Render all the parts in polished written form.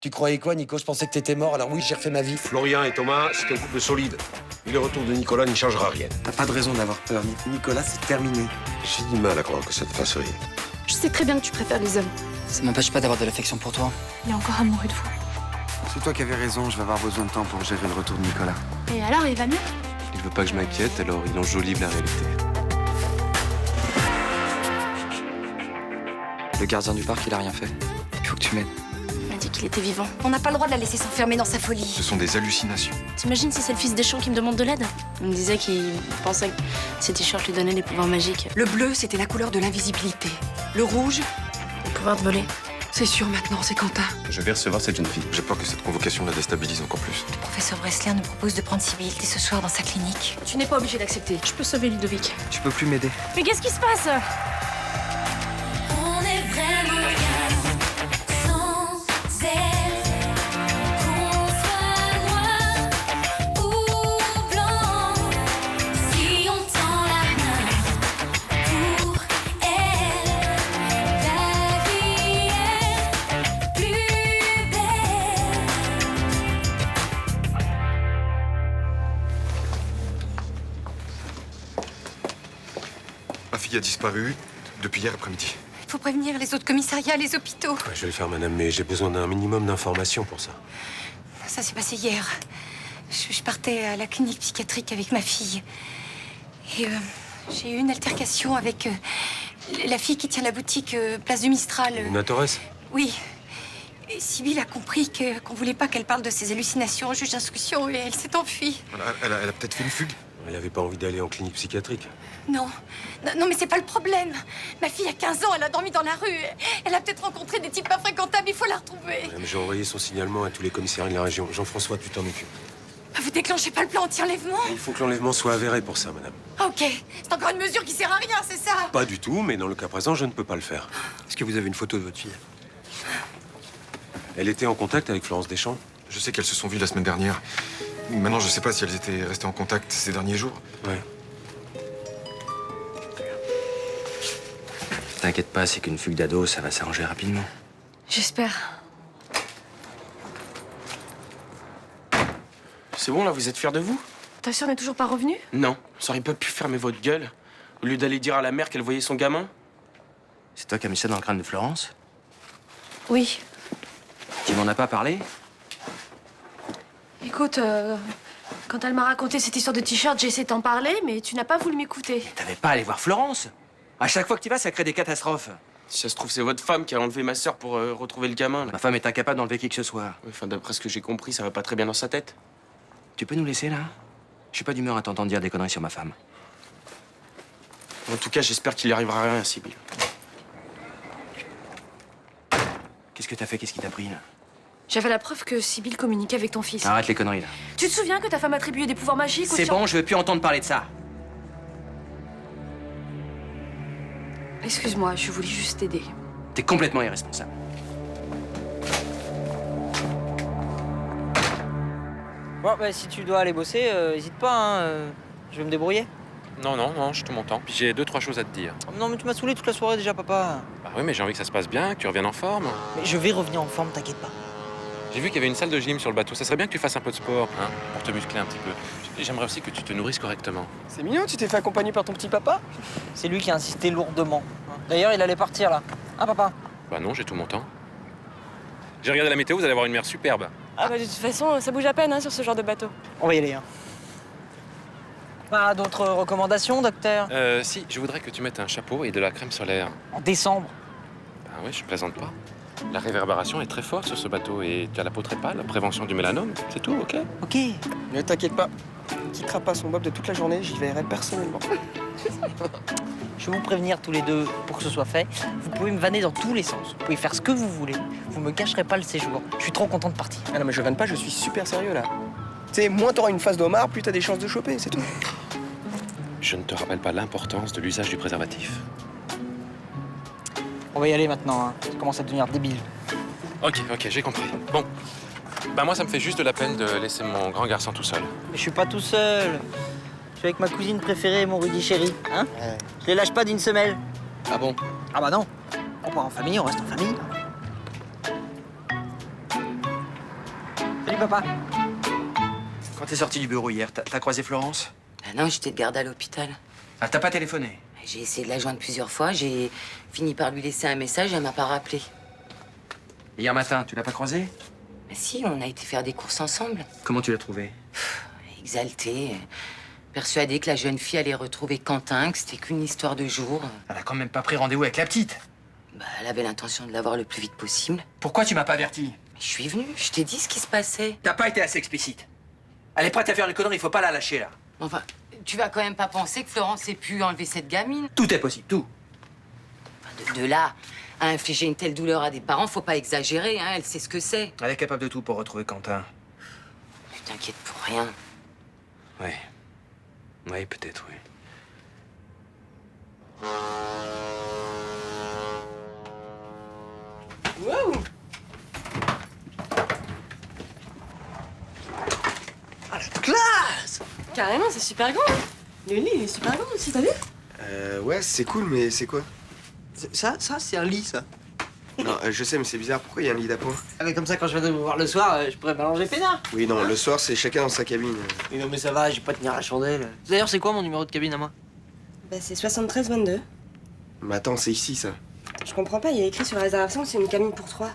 Tu croyais quoi, Nico? Je pensais que t'étais mort, alors oui, j'ai refait ma vie. Florian et Thomas, c'est un couple solide. Et le retour de Nicolas n'y changera rien. T'as pas de raison d'avoir peur. Nicolas, c'est terminé. J'ai du mal à croire que ça te fasse rire. Je sais très bien que tu préfères les hommes. Ça m'empêche pas d'avoir de l'affection pour toi. Il est encore amoureux de vous. C'est toi qui avais raison, je vais avoir besoin de temps pour gérer le retour de Nicolas. Et alors, il va mieux? Il veut pas que je m'inquiète, alors il enjolive la réalité. Le gardien du parc, il a rien fait. Il faut que tu m'aides. Il m'a dit qu'il était vivant. On n'a pas le droit de la laisser s'enfermer dans sa folie. Ce sont des hallucinations. T'imagines si c'est le fils des champs qui me demande de l'aide? Il me disait qu'il pensait que ces t-shirts lui donnaient des pouvoirs magiques. Le bleu, c'était la couleur de l'invisibilité. Le rouge, Le pouvoir de voler. c'est sûr maintenant, c'est Quentin. Je vais recevoir cette jeune fille. J'ai peur que cette convocation la déstabilise encore plus. Le professeur Bressler nous propose de prendre Sibylle dès ce soir dans sa clinique. Tu n'es pas obligé d'accepter. Je peux sauver Ludovic. Tu peux plus m'aider. Mais qu'est-ce qui se passe? On est vraiment bien sans elle. Qu'on soit noir ou blanc, si on tend la main pour elle, la vie est plus belle. Ma fille a disparu depuis hier après-midi. Il faut prévenir les autres commissariats, les hôpitaux. Ouais, je vais le faire, madame, mais j'ai besoin d'un minimum d'informations pour ça. Ça s'est passé hier. Je partais à la clinique psychiatrique avec ma fille. Et j'ai eu une altercation avec la fille qui tient la boutique Place du Mistral. Luna Torres? Oui. Et Sibylle a compris qu'on voulait pas qu'elle parle de ses hallucinations au juge d'instruction et elle s'est enfuie. Elle a peut-être fait une fugue. Elle avait pas envie d'aller en clinique psychiatrique. Non. Non, mais c'est pas le problème. Ma fille a 15 ans, elle a dormi dans la rue. Elle a peut-être rencontré des types pas fréquentables, il faut la retrouver. Madame, j'ai envoyé son signalement à tous les commissariats de la région. Jean-François, tu t'en occupes. Vous déclenchez pas le plan anti-enlèvement? Il faut que l'enlèvement soit avéré pour ça, madame. Ah, ok. C'est encore une mesure qui sert à rien, c'est ça? Pas du tout, mais dans le cas présent, je ne peux pas le faire. Est-ce que vous avez une photo de votre fille? Elle était en contact avec Florence Deschamps. Je sais qu'elles se sont vues la semaine dernière. Maintenant, je sais pas si elles étaient restées en contact ces derniers jours. Ouais. T'inquiète pas, c'est qu'une fugue d'ado, ça va s'arranger rapidement. J'espère. C'est bon, là, vous êtes fiers de vous? Ta sœur n'est toujours pas revenue? Non. Vous auriez pas pu fermer votre gueule au lieu d'aller dire à la mère qu'elle voyait son gamin? C'est toi qui as mis ça dans le crâne de Florence? Oui. Tu m'en as pas parlé? Écoute, quand elle m'a raconté cette histoire de t-shirt, j'ai essayé de t'en parler, mais tu n'as pas voulu m'écouter. T'avais pas à aller voir Florence. À chaque fois que tu vas, ça crée des catastrophes. Si ça se trouve, c'est votre femme qui a enlevé ma sœur pour retrouver le gamin, là. Ma femme est incapable d'enlever qui que ce soit. Enfin, d'après ce que j'ai compris, ça va pas très bien dans sa tête. Tu peux nous laisser, là? Je suis pas d'humeur à t'entendre dire des conneries sur ma femme. En tout cas, j'espère qu'il y arrivera rien, Sibylle. Qu'est-ce que t'as fait? Qu'est-ce qui t'a pris, là? J'avais la preuve que Sibylle communiquait avec ton fils. Arrête les conneries, là. Tu te souviens que ta femme attribuait des pouvoirs magiques aux C'est sciences- bon, je veux plus entendre parler de ça. Excuse-moi, je voulais juste t'aider. T'es complètement irresponsable. Bon, bah, si tu dois aller bosser, hésite pas, hein. Je vais me débrouiller. Non, je te m'entends. Puis j'ai 2-3 choses à te dire. Non, mais tu m'as saoulé toute la soirée déjà, papa. Bah oui, mais j'ai envie que ça se passe bien, que tu reviennes en forme. Mais je vais revenir en forme, t'inquiète pas. J'ai vu qu'il y avait une salle de gym sur le bateau. Ça serait bien que tu fasses un peu de sport, hein, pour te muscler un petit peu. J'aimerais aussi que tu te nourrisses correctement. C'est mignon, tu t'es fait accompagner par ton petit papa. C'est lui qui a insisté lourdement. D'ailleurs, il allait partir là. Hein, papa? Bah non, j'ai tout mon temps. J'ai regardé la météo, vous allez avoir une mer superbe. Ah bah de toute façon, ça bouge à peine sur ce genre de bateau. On va y aller, hein. Pas d'autres recommandations, docteur? Si, je voudrais que tu mettes un chapeau et de la crème solaire. En décembre. Ah oui, je plaisante pas. La réverbération est très forte sur ce bateau et tu as la peau très pâle, prévention du mélanome, c'est tout, ok? Ok. Ne t'inquiète pas, il quittera pas son bob de toute la journée, j'y veillerai personnellement. Je vais vous prévenir tous les deux pour que ce soit fait. Vous pouvez me vanner dans tous les sens. Vous pouvez faire ce que vous voulez. Vous me gâcherez pas le séjour. Je suis trop content de partir. Ah non mais je vanne pas, je suis super sérieux là. Tu sais, moins t'auras une face d'homard, plus t'as des chances de choper, c'est tout. Je ne te rappelle pas l'importance de l'usage du préservatif. On va y aller maintenant, hein. Ça commence à devenir débile. Ok, j'ai compris. Bon. Bah moi, ça me fait juste de la peine de laisser mon grand garçon tout seul. Mais je suis pas tout seul. Je suis avec ma cousine préférée, mon Rudy chéri. Hein? Je les lâche pas d'une semelle. Ah bon? Ah bah non. On part en famille, on reste en famille. papa. Quand t'es sorti du bureau hier, t'as croisé Florence? Ah non, j'étais de garde à l'hôpital. Ah, t'as pas téléphoné? J'ai essayé de la joindre plusieurs fois. J'ai fini par lui laisser un message. Elle m'a pas rappelé. Hier matin, tu l'as pas croisée? Mais si, on a été faire des courses ensemble. Comment tu l'as trouvée? Exaltée, persuadée que la jeune fille allait retrouver Quentin, que c'était qu'une histoire de jour. Elle a quand même pas pris rendez-vous avec la petite. Bah, elle avait l'intention de l'avoir le plus vite possible. Pourquoi tu m'as pas averti? Je suis venue, je t'ai dit ce qui se passait. T'as pas été assez explicite. Elle est prête à faire une connerie, il faut pas la lâcher, là. Enfin, tu vas quand même pas penser que Florence ait pu enlever cette gamine? Tout est possible, tout. Enfin, de là à infliger une telle douleur à des parents, faut pas exagérer, hein, elle sait ce que c'est. Elle est capable de tout pour retrouver Quentin. Tu t'inquiètes pour rien. Oui. Oui, peut-être, oui. Wow. Ah, la classe! Carrément, c'est super grand. Hein. Le lit, il est super grand aussi, t'as vu? Ouais, c'est cool, mais c'est quoi? Ça, c'est un lit, ça. Non, je sais, mais c'est bizarre. Pourquoi il y a un lit d'appoint? Ah, mais comme ça, quand je viendrai vous voir le soir, je pourrais m'allonger peinard. Oui, non, le soir, c'est chacun dans sa cabine. Mais non, mais ça va, je vais pas tenir la chandelle. D'ailleurs, c'est quoi mon numéro de cabine à moi? Bah, c'est 73-22. Mais attends, c'est ici, ça. Je comprends pas, il y a écrit sur la réservation que c'est une cabine pour 3.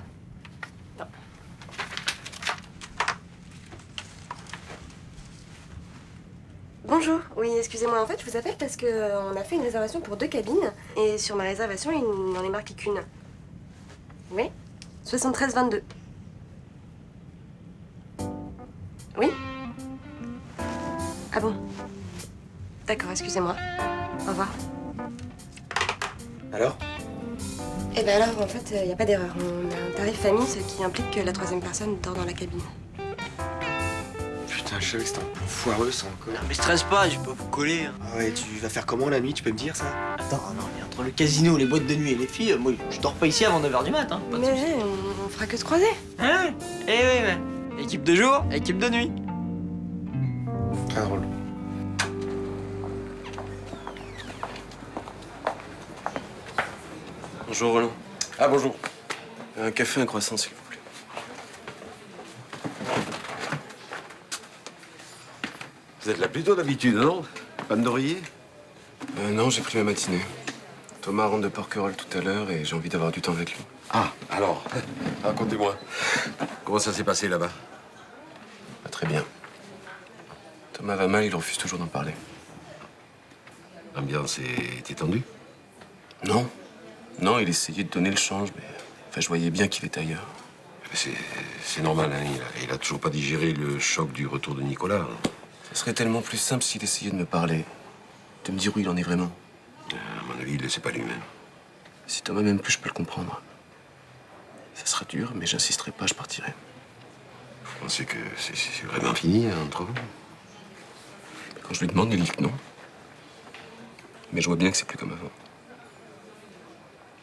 Bonjour, oui, excusez-moi, en fait, je vous appelle parce que on a fait une réservation pour 2 cabines et sur ma réservation, il n'en est marqué qu'une. Oui 73-22. Oui? Ah bon? D'accord, excusez-moi. Au revoir. Alors? Eh ben alors, en fait, il n'y a pas d'erreur. On a un tarif famille, ce qui implique que la 3e personne dort dans la cabine. Putain, je savais que c'était un peu foireux, ça, encore. Non, mais stresse pas, je vais pas vous coller. Hein. Ah ouais, tu vas faire comment la nuit, tu peux me dire ça? Attends, non, mais entre le casino, les boîtes de nuit et les filles, moi, je dors pas ici avant 9h du mat, hein. Pas de soucis. Mais on fera que se croiser. Hein? Eh oui, mais équipe de jour, équipe de nuit. Très drôle. Bonjour, Roland. Ah, bonjour. Un café, un croissant, s'il vous plaît. Vous êtes là plutôt d'habitude, non? Panne d'oreiller? Non, j'ai pris ma matinée. Thomas rentre de Porquerolles tout à l'heure et j'ai envie d'avoir du temps avec lui. Ah, alors, racontez-moi. Comment ça s'est passé là-bas? Pas très bien. Thomas va mal, il refuse toujours d'en parler. L'ambiance était tendue? Non. Non, il essayait de donner le change, mais... Enfin, je voyais bien qu'il était ailleurs. C'est normal, hein. Il a toujours pas digéré le choc du retour de Nicolas. Ce serait tellement plus simple s'il essayait de me parler. De me dire où il en est vraiment. À mon avis, il le sait pas lui-même. Si Thomas m'aime plus, je peux le comprendre. Ça sera dur, mais j'insisterai pas, je partirai. Vous pensez que c'est vraiment fini hein, entre vous? Quand je lui demande, il dit que non. Mais je vois bien que c'est plus comme avant.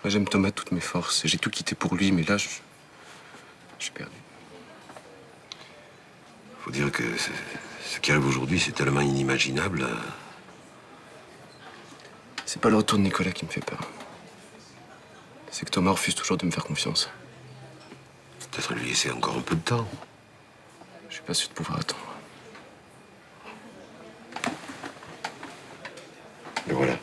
Moi, j'aime Thomas de toutes mes forces. J'ai tout quitté pour lui, mais là, je suis perdu. Faut dire que ce qui arrive aujourd'hui, c'est tellement inimaginable. C'est pas le retour de Nicolas qui me fait peur. C'est que Thomas refuse toujours de me faire confiance. Peut-être lui laisser encore un peu de temps. Je suis pas sûr de pouvoir attendre. Et voilà.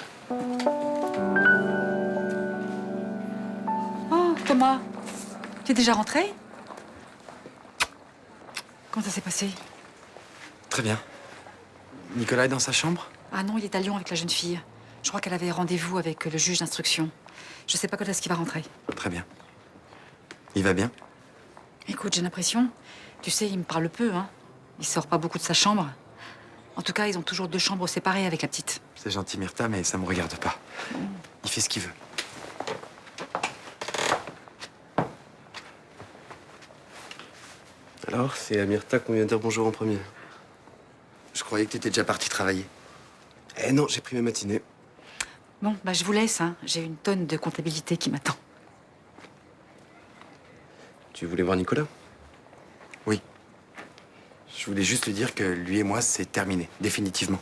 Oh, Thomas, tu es déjà rentré? Comment ça s'est passé? Très bien. Nicolas est dans sa chambre? Ah non, il est à Lyon avec la jeune fille. Je crois qu'elle avait rendez-vous avec le juge d'instruction. Je sais pas quand est-ce qu'il va rentrer. Très bien. Il va bien? Écoute, j'ai l'impression... Tu sais, il me parle peu, hein. Il sort pas beaucoup de sa chambre. En tout cas, ils ont toujours 2 chambres séparées avec la petite. C'est gentil, Myrtha, mais ça me regarde pas. Il fait ce qu'il veut. Alors, c'est à Myrtha qu'on vient dire bonjour en premier. Je croyais que t'étais déjà parti travailler. Eh non, j'ai pris ma matinée. Bon, bah je vous laisse, hein. J'ai une tonne de comptabilité qui m'attend. Tu voulais voir Nicolas? Oui. Je voulais juste lui dire que lui et moi, c'est terminé, définitivement.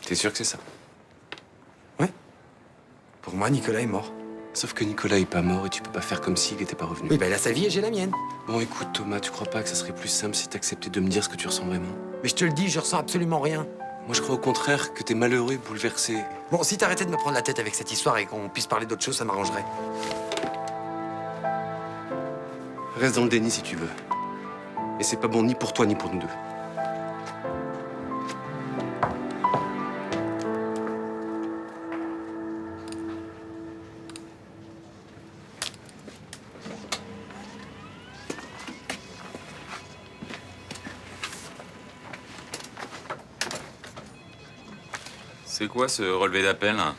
T'es sûr que c'est ça? Oui. Pour moi, Nicolas est mort. Sauf que Nicolas est pas mort et tu peux pas faire comme s'il était pas revenu. Oui, bah, il a sa vie et j'ai la mienne. Bon, écoute, Thomas, tu crois pas que ça serait plus simple si t'acceptais de me dire ce que tu ressens vraiment? Mais je te le dis, je ressens absolument rien. Moi, je crois au contraire que t'es malheureux et bouleversé. Bon, si t'arrêtais de me prendre la tête avec cette histoire et qu'on puisse parler d'autre chose, ça m'arrangerait. Reste dans le déni si tu veux. Et c'est pas bon ni pour toi ni pour nous deux. C'est quoi ce relevé d'appel là?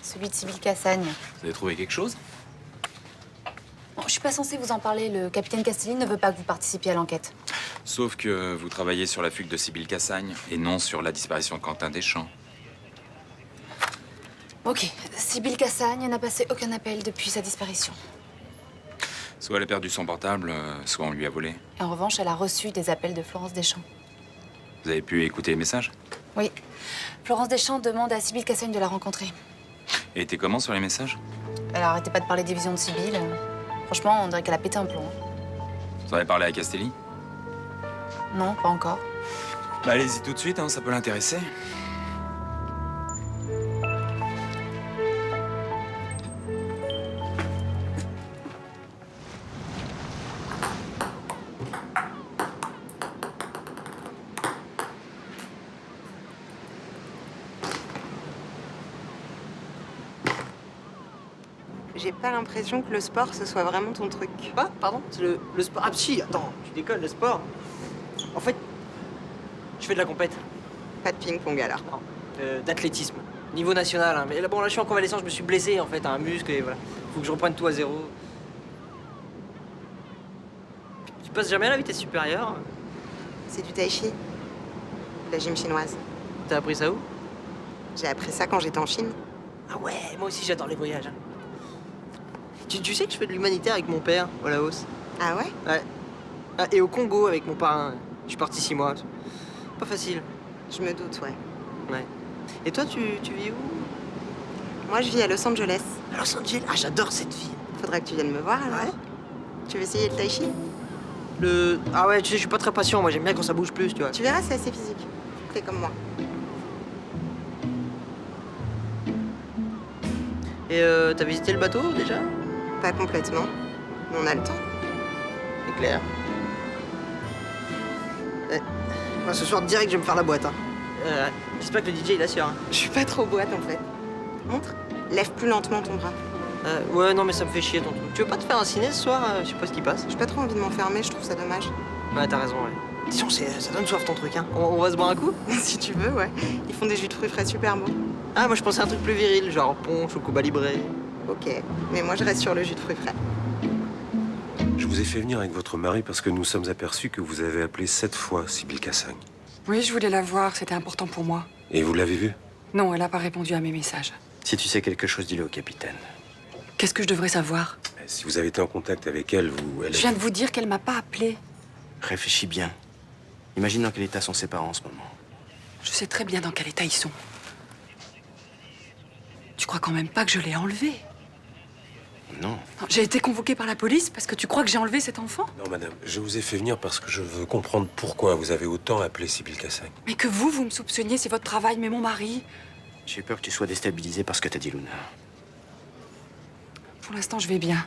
Celui de Sybille Cassagne. Vous avez trouvé quelque chose? Bon, je suis pas censée vous en parler. Le capitaine Castelli ne veut pas que vous participiez à l'enquête. Sauf que vous travaillez sur la fugue de Sybille Cassagne et non sur la disparition de Quentin Deschamps. Ok, Sybille Cassagne n'a passé aucun appel depuis sa disparition. Soit elle a perdu son portable, soit on lui a volé. Et en revanche, elle a reçu des appels de Florence Deschamps. Vous avez pu écouter les messages? Oui. Florence Deschamps demande à Sybille Cassagne de la rencontrer. Et était comment sur les messages? Elle arrêtait pas de parler des visions de Sybille. Franchement, on dirait qu'elle a pété un plomb. Vous avez parlé à Castelli? Non, pas encore. Bah allez-y tout de suite, hein, ça peut l'intéresser. J'ai pas l'impression que le sport, ce soit vraiment ton truc. Quoi? Pardon? C'est le sport. Ah, si, attends, tu déconnes, le sport. En fait, je fais de la compète. Pas de ping-pong alors. Non, d'athlétisme. Niveau national, hein. Mais là, bon, là, je suis en convalescence, je me suis blessé, en fait, à un muscle, et voilà. Faut que je reprenne tout à zéro. Tu passes jamais à la vitesse supérieure? C'est du tai chi. La gym chinoise. T'as appris ça où? J'ai appris ça quand j'étais en Chine. Ah ouais, moi aussi, j'adore les voyages. Hein. Tu sais que je fais de l'humanitaire avec mon père, au Laos? Ah ouais? Ouais. Ah, et au Congo, avec mon parrain. Je suis parti 6 mois. Pas facile. Je me doute, ouais. Ouais. Et toi, tu vis où? Moi, je vis à Los Angeles. À Los Angeles? Ah, j'adore cette ville. Faudra que tu viennes me voir, alors. Ouais. Tu veux essayer le tai chi? Ah ouais, tu sais, je suis pas très patient. Moi, j'aime bien quand ça bouge plus, tu vois. Tu verras, c'est assez physique. Fais comme moi. Et t'as visité le bateau, déjà? Pas complètement. Mais on a le temps. C'est clair. Moi, ce soir, direct, je vais me faire la boîte. Hein. J'espère que le DJ, il assure. Hein. Je suis pas trop boîte, en fait. Montre. Lève plus lentement ton bras. Ouais, non, mais ça me fait chier, ton truc. Tu veux pas te faire un ciné ce soir? Je sais pas ce qui passe. J'ai pas trop envie de m'enfermer, je trouve ça dommage. Ouais, t'as raison, ouais. Disons, ça donne soif, ton truc, hein. On va se boire un coup? Si tu veux, ouais. Ils font des jus de fruits frais super bons. Ah, moi, je pensais à un truc plus viril, genre punch ou Cuba Libre. Ok, mais moi, je reste sur le jus de fruits frais. Je vous ai fait venir avec votre mari parce que nous sommes aperçus que vous avez appelé 7 fois Sybille Cassagne. Oui, je voulais la voir, c'était important pour moi. Et vous l'avez vue? Non, elle n'a pas répondu à mes messages. Si tu sais quelque chose, dis-le au capitaine. Qu'est-ce que je devrais savoir? Si vous avez été en contact avec elle, Je viens de vous dire qu'elle m'a pas appelé. Réfléchis bien. Imagine dans quel état sont ses parents en ce moment. Je sais très bien dans quel état ils sont. Tu crois quand même pas que je l'ai enlevé? Non. J'ai été convoquée par la police parce que tu crois que j'ai enlevé cet enfant? Non, madame, je vous ai fait venir parce que je veux comprendre pourquoi vous avez autant appelé Sybille Cassagne. Mais que vous me soupçonniez, c'est votre travail, mais mon mari... J'ai peur que tu sois déstabilisé par ce que t'as dit, Luna. Pour l'instant, je vais bien.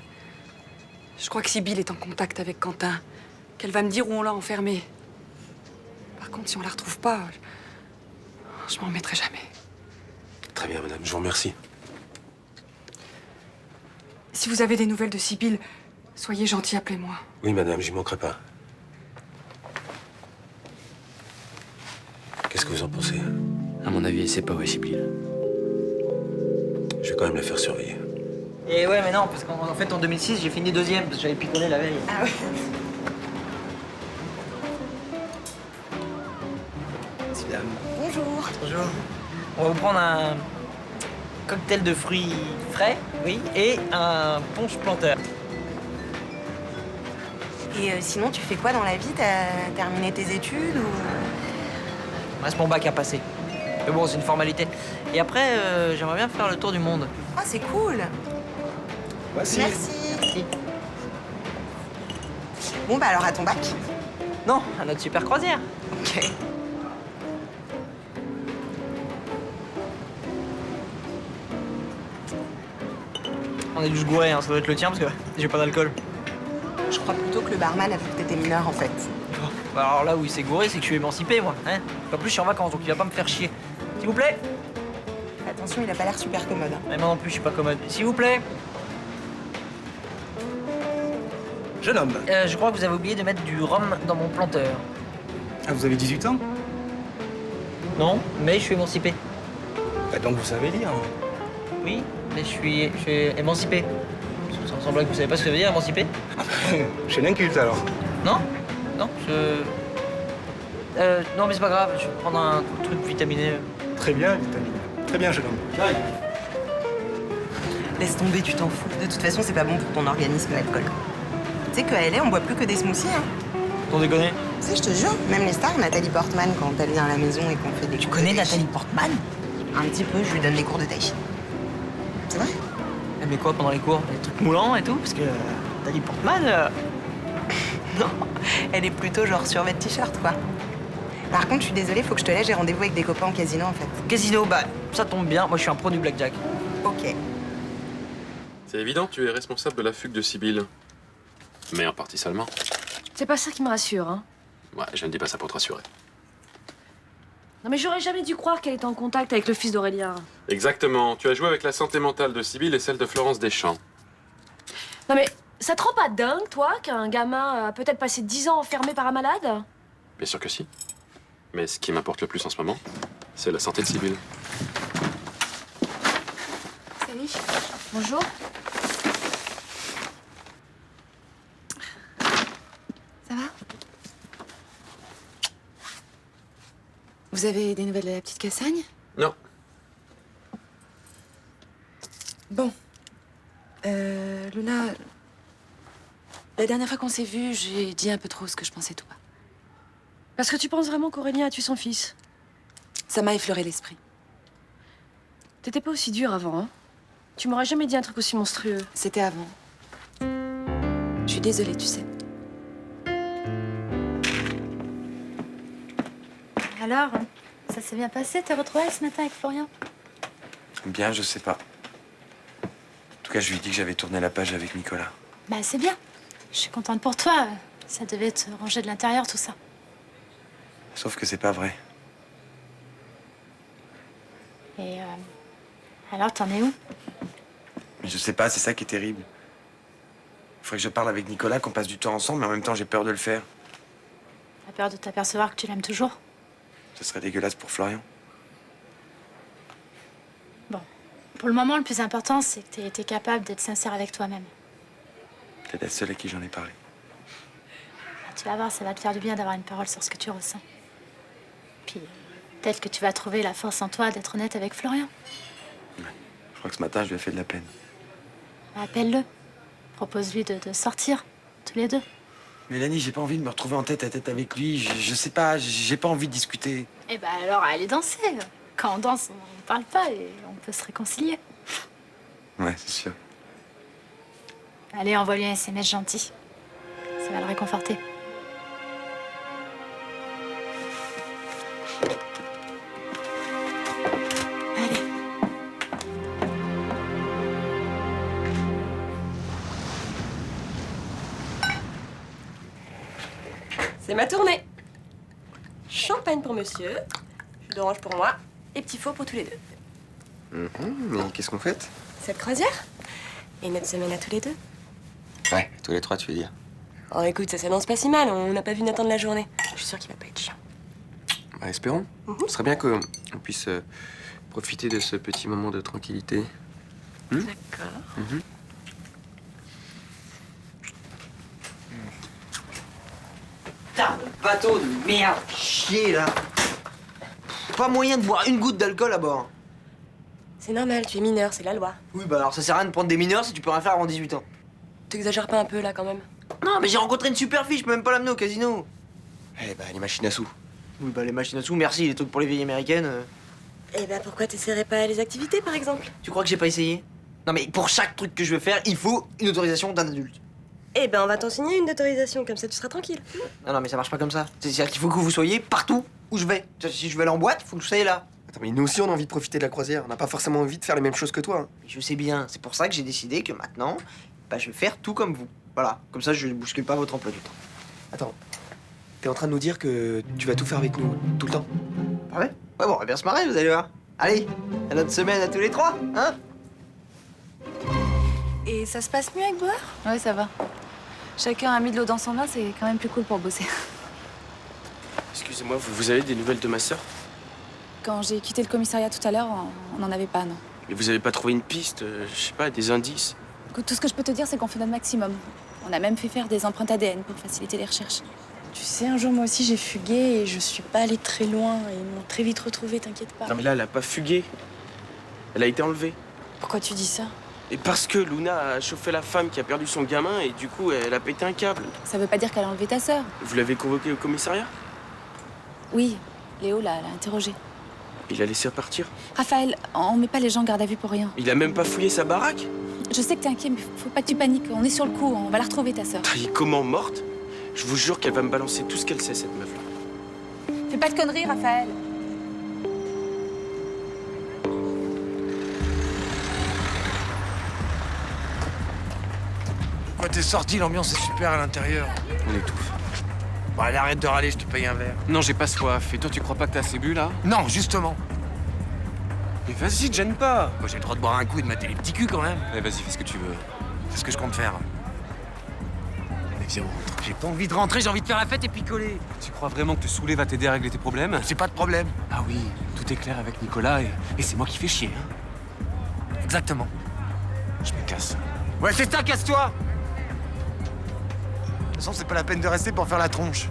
Je crois que Sybille est en contact avec Quentin, qu'elle va me dire où on l'a enfermé. Par contre, si on la retrouve pas, je m'en remettrai jamais. Très bien, madame, je vous remercie. Si vous avez des nouvelles de Sybille, soyez gentil, appelez-moi. Oui, madame, j'y manquerai pas. Qu'est-ce que vous en pensez? À mon avis, elle sait pas où est Sybille. Je vais quand même la faire surveiller. Et ouais, mais non, parce qu'en fait, en 2006, j'ai fini 2e parce que j'avais picolé la veille. Ah ouais. Merci, dame. Bonjour. Bonjour. On va vous prendre un cocktail de fruits frais, oui, et un punch planteur. Et sinon, tu fais quoi dans la vie? T'as terminé tes études ou... Il reste mon bac à passer. Mais bon, c'est une formalité. Et après, j'aimerais bien faire le tour du monde. Ah, c'est cool. Voici. Merci. Bon, bah alors à ton bac. Non, à notre super croisière. Ok. On est juste gouré, hein, ça doit être le tien parce que j'ai pas d'alcool. Je crois plutôt que le barman a vu que t'étais mineur en fait. Bah alors là où il s'est gouré, c'est que je suis émancipé, moi. Hein. En plus, je suis en vacances, donc il va pas me faire chier. S'il vous plaît. Attention, il a pas l'air super commode. Mais moi non plus, je suis pas commode. S'il vous plaît. Jeune homme. Je crois que vous avez oublié de mettre du rhum dans mon planteur. Ah, vous avez 18 ans? Non, mais je suis émancipé. Bah donc vous savez lire. Oui, mais je suis émancipé. Ça ressemble à que vous savez pas ce que ça veut dire, émancipé? Je suis l'inculte alors. Non? Non, non, mais c'est pas grave, je vais prendre un truc vitaminé. Très bien, vitamine. Très bien, jeune homme. Laisse tomber, tu t'en fous. De toute façon, c'est pas bon pour ton organisme, l'alcool. Tu sais qu'à LA, on boit plus que des smoothies, hein. T'en déconner? Tu sais, je te jure, même les stars, Nathalie Portman, quand elle vient à la maison et qu'on fait des... Tu connais Nathalie Portman? Un petit peu, je lui donne des cours de tai chi. C'est vrai? Elle met quoi pendant les cours? Des trucs moulants et tout? Parce que Nathalie Portman... Non, elle est plutôt genre survêt de t-shirt, quoi. Par contre, je suis désolée, faut que je te laisse, j'ai rendez-vous avec des copains au casino, en fait. Casino, bah, ça tombe bien, moi je suis un pro du blackjack. Ok. C'est évident, tu es responsable de la fugue de Sibylle. Mais en partie seulement. C'est pas ça qui me rassure, hein. Ouais, je ne dis pas ça pour te rassurer. Non mais j'aurais jamais dû croire qu'elle était en contact avec le fils d'Aurélien. Exactement. Tu as joué avec la santé mentale de Sibylle et celle de Florence Deschamps. Non mais ça te rend pas dingue, toi, qu'un gamin a peut-être passé 10 ans enfermé par un malade? Bien sûr que si. Mais ce qui m'importe le plus en ce moment, c'est la santé de Sibylle. Salut. Bonjour. Ça va? Vous avez des nouvelles de la petite Cassagne? Non. Bon. Luna, la dernière fois qu'on s'est vus, j'ai dit un peu trop ce que je pensais tout bas. Parce que tu penses vraiment qu'Aurélien a tué son fils? Ça m'a effleuré l'esprit. T'étais pas aussi dur avant, hein? Tu m'aurais jamais dit un truc aussi monstrueux. C'était avant. Je suis désolée, tu sais. Alors, ça s'est bien passé, tes retrouvailles ce matin avec Florian? Bien, je sais pas. En tout cas, je lui ai dit que j'avais tourné la page avec Nicolas. Bah, c'est bien. Je suis contente pour toi. Ça devait te ranger de l'intérieur, tout ça. Sauf que c'est pas vrai. Et alors, t'en es où? Mais je sais pas, c'est ça qui est terrible. Il faudrait que je parle avec Nicolas, qu'on passe du temps ensemble, mais en même temps, j'ai peur de le faire. T'as peur de t'apercevoir que tu l'aimes toujours? Ce serait dégueulasse pour Florian. Bon. Pour le moment, le plus important, c'est que t'aies été capable d'être sincère avec toi-même. T'es la seule à qui j'en ai parlé. Tu vas voir, ça va te faire du bien d'avoir une parole sur ce que tu ressens. Puis, peut-être que tu vas trouver la force en toi d'être honnête avec Florian. Je crois que ce matin, je lui ai fait de la peine. Appelle-le. Propose-lui de sortir, tous les deux. Mélanie, j'ai pas envie de me retrouver en tête à tête avec lui. Je sais pas, j'ai pas envie de discuter. Eh ben alors, allez danser. Quand on danse, on parle pas et on peut se réconcilier. Ouais, c'est sûr. Allez, envoie-lui un SMS gentil. Ça va le réconforter. C'est ma tournée. Champagne pour monsieur, jus d'orange pour moi et petit faux pour tous les deux. Mais qu'est-ce qu'on fait? Cette croisière et notre semaine à tous les deux. Ouais, tous les trois, tu veux dire. Oh écoute, ça s'annonce pas si mal, on n'a pas vu Nathan de la journée. Je suis sûre qu'il va pas être chiant. Bah, espérons. Ce serait bien qu'on puisse profiter de ce petit moment de tranquillité. D'accord. Putain de bateau de merde, chier là. Pas moyen de boire une goutte d'alcool à bord. C'est normal, tu es mineur, c'est la loi. Oui, bah alors ça sert à rien de prendre des mineurs si tu peux rien faire avant 18 ans. T'exagères pas un peu là quand même? Non, mais j'ai rencontré une super fille, je peux même pas l'amener au casino. Eh bah, les machines à sous. Oui, bah les machines à sous, merci, les trucs pour les vieilles américaines. Eh ben pourquoi t'essaierais pas les activités par exemple? Tu crois que j'ai pas essayé? Non mais pour chaque truc que je veux faire, il faut une autorisation d'un adulte. Eh ben, on va t'en signer une d'autorisation, comme ça tu seras tranquille. Non mais ça marche pas comme ça. C'est-à-dire qu'il faut que vous soyez partout où je vais. Si je vais aller en boîte, il faut que vous soyez là. Attends, mais nous aussi on a envie de profiter de la croisière. On n'a pas forcément envie de faire les mêmes choses que toi. Hein. Je sais bien, c'est pour ça que j'ai décidé que maintenant, bah, je vais faire tout comme vous. Voilà, comme ça je ne bouscule pas votre emploi du temps. Attends, t'es en train de nous dire que tu vas tout faire avec nous, tout le temps? Ah ouais? Ouais, bon, on va bien se marrer, vous allez voir. Allez, à notre semaine à tous les trois, hein? Et ça se passe mieux avec Bauer? Ouais, ça va. Chacun a mis de l'eau dans son vin, c'est quand même plus cool pour bosser. Excusez-moi, vous avez des nouvelles de ma sœur? Quand j'ai quitté le commissariat tout à l'heure, on n'en avait pas, non. Mais vous avez pas trouvé une piste, je sais pas, des indices? Écoute, tout ce que je peux te dire, c'est qu'on fait notre maximum. On a même fait faire des empreintes ADN pour faciliter les recherches. Tu sais, un jour, moi aussi, j'ai fugué et je suis pas allée très loin. Ils m'ont très vite retrouvée, t'inquiète pas. Non mais là, elle a pas fugué. Elle a été enlevée. Pourquoi tu dis ça? Et parce que Luna a chauffé la femme qui a perdu son gamin et du coup, elle a pété un câble. Ça veut pas dire qu'elle a enlevé ta sœur. Vous l'avez convoqué au commissariat? Oui, Léo l'a interrogé. Il l'a laissé repartir. Raphaël, on met pas les gens en garde à vue pour rien. Il a même pas fouillé sa baraque? Je sais que t'es inquiet, mais faut pas que tu paniques. On est sur le coup, on va la retrouver, ta sœur. Et comment morte? Je vous jure qu'elle va me balancer tout ce qu'elle sait, cette meuf-là. Fais pas de conneries, Raphaël. Quand t'es sorti, l'ambiance est super à l'intérieur. On étouffe. Bon, allez, arrête de râler, je te paye un verre. Non, j'ai pas soif. Et toi, tu crois pas que t'as assez bu, là? Non, justement. Mais vas-y, te gêne pas. Moi, j'ai le droit de boire un coup et de mater les petits culs quand même. Allez, vas-y, fais ce que tu veux. C'est ce que je compte faire. Allez, viens, on rentre. J'ai pas envie de rentrer, j'ai envie de faire la fête et picoler. Tu crois vraiment que te saouler va t'aider à régler tes problèmes? C'est pas de problème. Ah oui, tout est clair avec Nicolas et c'est moi qui fais chier, hein. Exactement. Je me casse. Ouais, c'est ça, casse-toi. De toute façon, c'est pas la peine de rester pour faire la tronche.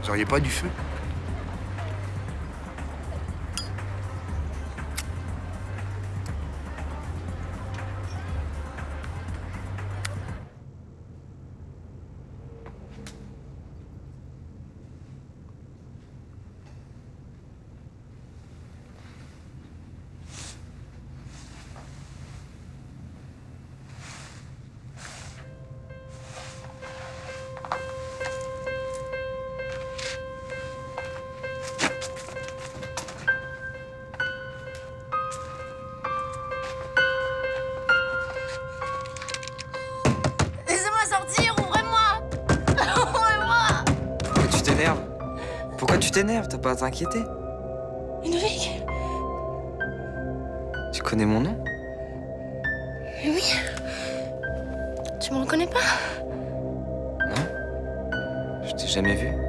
Vous auriez pas du feu? Pourquoi tu t'énerves? T'as pas à t'inquiéter. Ludovic? Tu connais mon nom? Oui. Tu me reconnais pas? Non. Je t'ai jamais vu.